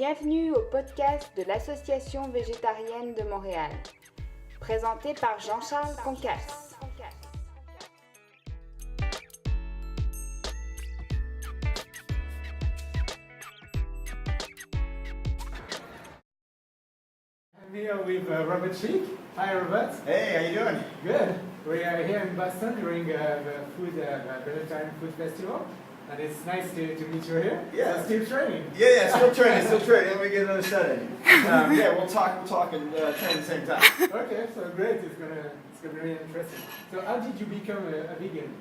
Bienvenue au podcast de l'Association végétarienne de Montréal, présenté par Jean-Charles Concasse. I'm here with Robert Cheeke. Hi, Robert. Hey, how you doing? Good. We are here in Boston during the Végétarien Food Festival, and it's nice to meet you here. Yeah. So still training. Yeah, still training. Let me get another set in. Yeah, we'll talk and train at the same time. Okay, so great. It's gonna be really interesting. So, how did you become a vegan?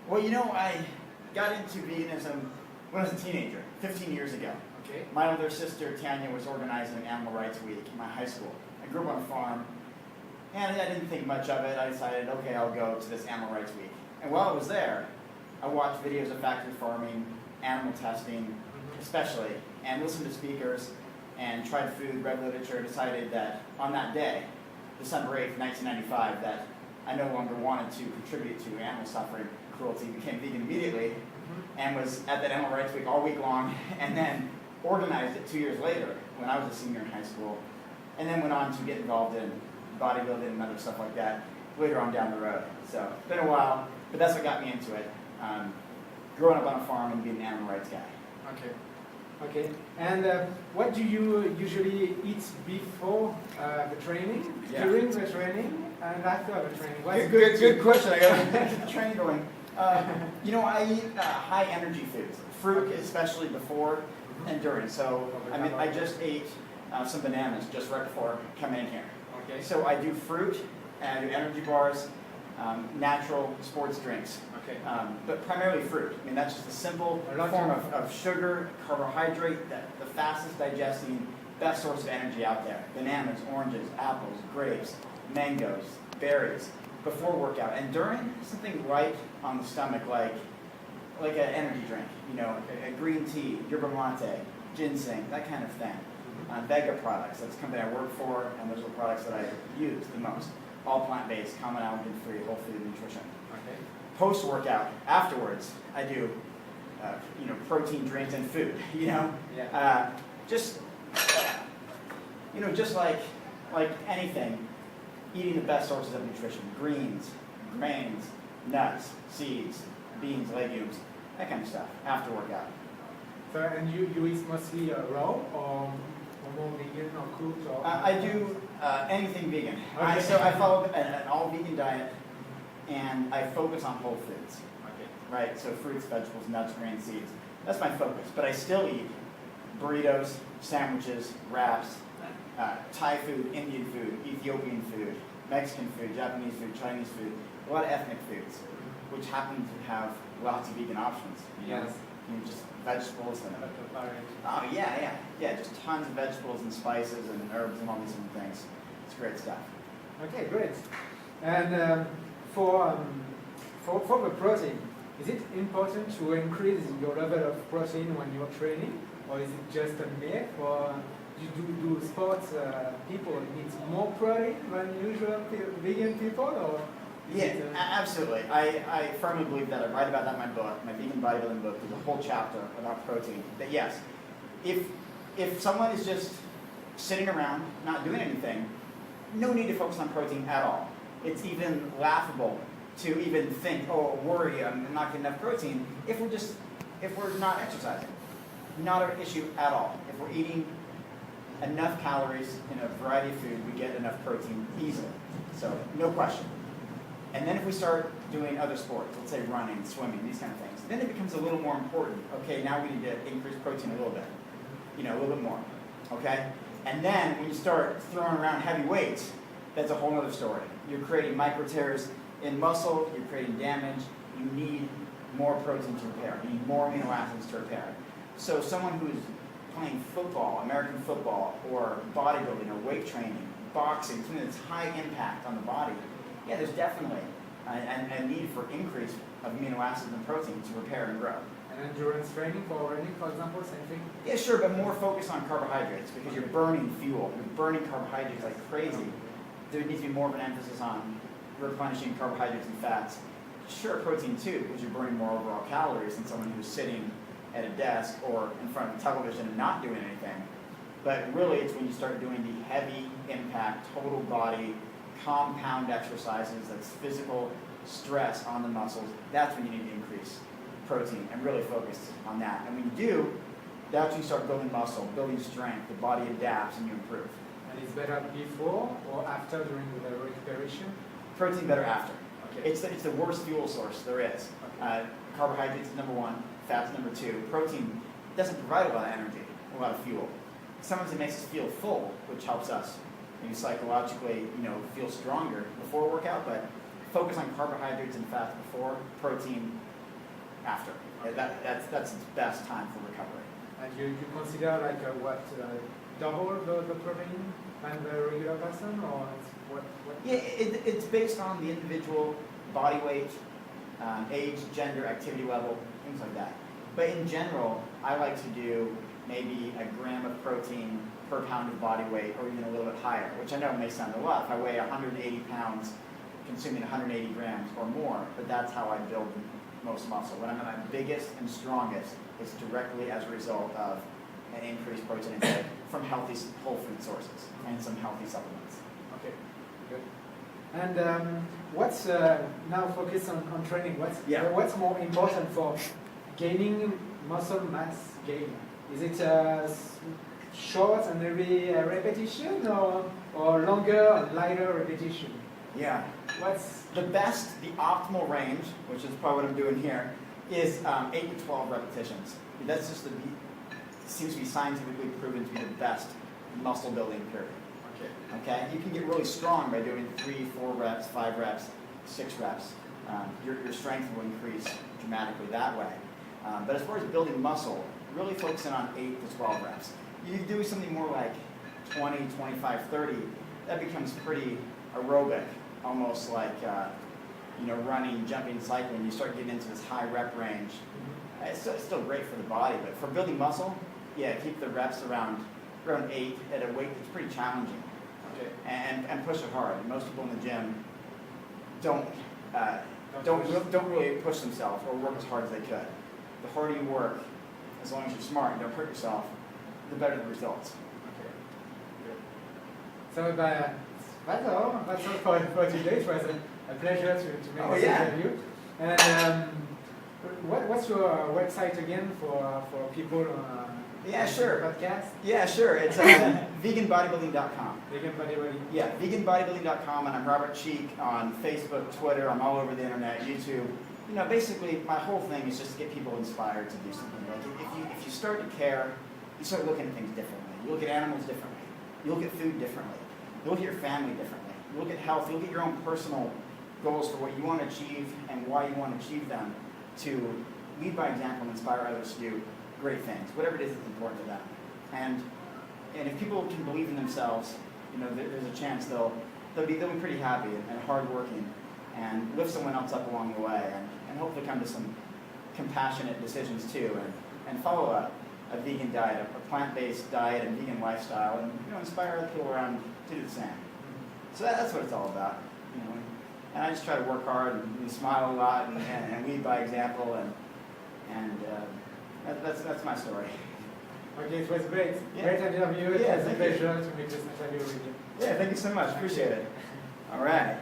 Well, you know, I got into veganism when I was a teenager, 15 years ago. Okay. My older sister, Tanya, was organizing Animal Rights Week in my high school. I grew up on a farm, and I didn't think much of it. I decided, okay, I'll go to this Animal Rights Week. And while I was there, I watched videos of factory farming, animal testing, especially, and listened to speakers, and tried food, read literature, decided that on that day, December 8th, 1995, that I no longer wanted to contribute to animal suffering, cruelty, became vegan immediately, and was at that Animal Rights Week all week long, and then organized it 2 years later when I was a senior in high school, and then went on to get involved in bodybuilding and other stuff like that later on down the road. So it's been a while, but that's what got me into it. Growing up on a farm and being an animal rights guy. Okay. And what do you usually eat before the training, during the training, and after the training? What's Good question. I got to get the training going. You know, I eat high energy foods, fruit especially before and during. So I just ate some bananas just right before coming in here. Okay. So I do fruit, and I do energy bars, natural sports drinks. Okay. But primarily fruit. I mean, that's just a simple form of sugar, carbohydrate, the fastest digesting, best source of energy out there. Bananas, oranges, apples, grapes, mangoes, berries, before workout. And during, something light on the stomach like an energy drink, you know, a green tea, yerba mate, ginseng, that kind of thing. Vega products, that's the company I work for, and those are the products that I use the most. All plant-based, common allergen-free, whole food nutrition. Okay. Post-workout, afterwards, I do, protein drinks and food. Just like anything, eating the best sources of nutrition: greens, grains, nuts, seeds, beans, legumes, that kind of stuff. After workout. So, and you eat mostly raw or more vegan or cooked or? I do anything vegan. Okay. So I follow an all-vegan diet, and I focus on whole foods. Okay. Right, so fruits, vegetables, nuts, grains, seeds. That's my focus. But I still eat burritos, sandwiches, wraps, Thai food, Indian food, Ethiopian food, Mexican food, Japanese food, Chinese food, a lot of ethnic foods, which happen to have lots of vegan options. Yes. Just vegetables and Oh, just tons of vegetables and spices and herbs and all these different things. It's great stuff. Okay, great. And for the protein, is it important to increase your level of protein when you're training, or is it just a myth? Or do sports people need more protein than usual vegan people, or? Yeah, absolutely. I firmly believe that. I write about that in my book, my vegan bodybuilding book. There's a whole chapter about protein. That yes, if someone is just sitting around not doing anything, no need to focus on protein at all. It's even laughable to even think, worry, I'm not getting enough protein. If we're not exercising, not an issue at all. If we're eating enough calories in a variety of food, we get enough protein easily. So no question. And then if we start doing other sports, let's say running, swimming, these kind of things, then it becomes a little more important. Okay, now we need to increase protein a little bit, a little bit more, okay? And then when you start throwing around heavy weights, that's a whole other story. You're creating micro tears in muscle, you're creating damage, you need more protein to repair, you need more amino acids to repair. So someone who's playing football, American football, or bodybuilding, or weight training, boxing, something that's high impact on the body, yeah, there's definitely a need for increase of amino acids and protein to repair and grow. And endurance training for running, for example, same thing? Yeah, sure, but more focus on carbohydrates because you're burning fuel. You're burning carbohydrates like crazy. There needs to be more of an emphasis on replenishing carbohydrates and fats. Sure, protein too, because you're burning more overall calories than someone who's sitting at a desk or in front of a television and not doing anything. But really, it's when you start doing the heavy impact, total body, compound exercises, that's physical stress on the muscles, that's when you need to increase protein and really focus on that. And when you do, that's when you start building muscle, building strength, the body adapts and you improve. And it's better before or after during the recuperation? Protein better after. Okay. It's the worst fuel source there is. Carbohydrates is number one, fat's number two. Protein doesn't provide a lot of energy, a lot of fuel. Sometimes it makes us feel full, which helps us maybe psychologically, feel stronger before a workout, but focus on carbohydrates and fats before, protein after. Okay. That's the best time for recovery. And you consider double the protein than the regular person, or what? Yeah, it's based on the individual body weight, age, gender, activity level, things like that. But in general, I like to do maybe a gram of protein per pound of body weight, or even a little bit higher, which I know may sound a lot. If I weigh 180 pounds, consuming 180 grams or more, but that's how I build most muscle. When I'm at my biggest and strongest, it's directly as a result of an increased protein intake from healthy whole food sources and some healthy supplements. Okay, good. And what's now focus on training? What's more important for gaining muscle mass gain? Is it short and every repetition, or longer and lighter repetition? Yeah. What's The optimal range, which is probably what I'm doing here, is 8 to 12 repetitions. That's just seems to be scientifically proven to be the best muscle building period. Okay? You can get really strong by doing 3, 4 reps, 5 reps, 6 reps. Your strength will increase dramatically that way. But as far as building muscle, really focusing on 8 to 12 reps. You do something more like 20, 25, 30, that becomes pretty aerobic, almost like running, jumping, cycling. You start getting into this high rep range. It's still great for the body, but for building muscle, keep the reps around 8 at a weight that's pretty challenging. okay? And push it hard. Most people in the gym don't really push themselves or work as hard as they could. The harder you work, as long as you're smart and don't hurt yourself, the better the results. Okay. Good. So that's all. That's all for today. It was a pleasure to make this interview. And what's your website again for people? Sure. Podcast? Yeah, sure. It's veganbodybuilding.com. Vegan bodybuilding. Yeah, veganbodybuilding.com, and I'm Robert Cheeke on Facebook, Twitter. I'm all over the internet, YouTube. Basically, my whole thing is just to get people inspired to do something. Like if you start to care, you start looking at things differently. You look at animals differently. You look at food differently. You look at your family differently. You look at health. You look at your own personal goals for what you want to achieve and why you want to achieve them, to lead by example and inspire others to do great things, whatever it is that's important to them. And if people can believe in themselves, there's a chance they'll be pretty happy and hardworking and lift someone else up along the way, and hopefully come to some compassionate decisions too, and follow a vegan diet, a plant-based diet and vegan lifestyle, and inspire other people around to do the same. So that's what it's all about. And I just try to work hard and smile a lot and lead by example, and that's my story. Okay, it was great. Yeah. Great interview. It was a pleasure to make this interview with you. Yeah, thank you so much. Appreciate it. All right.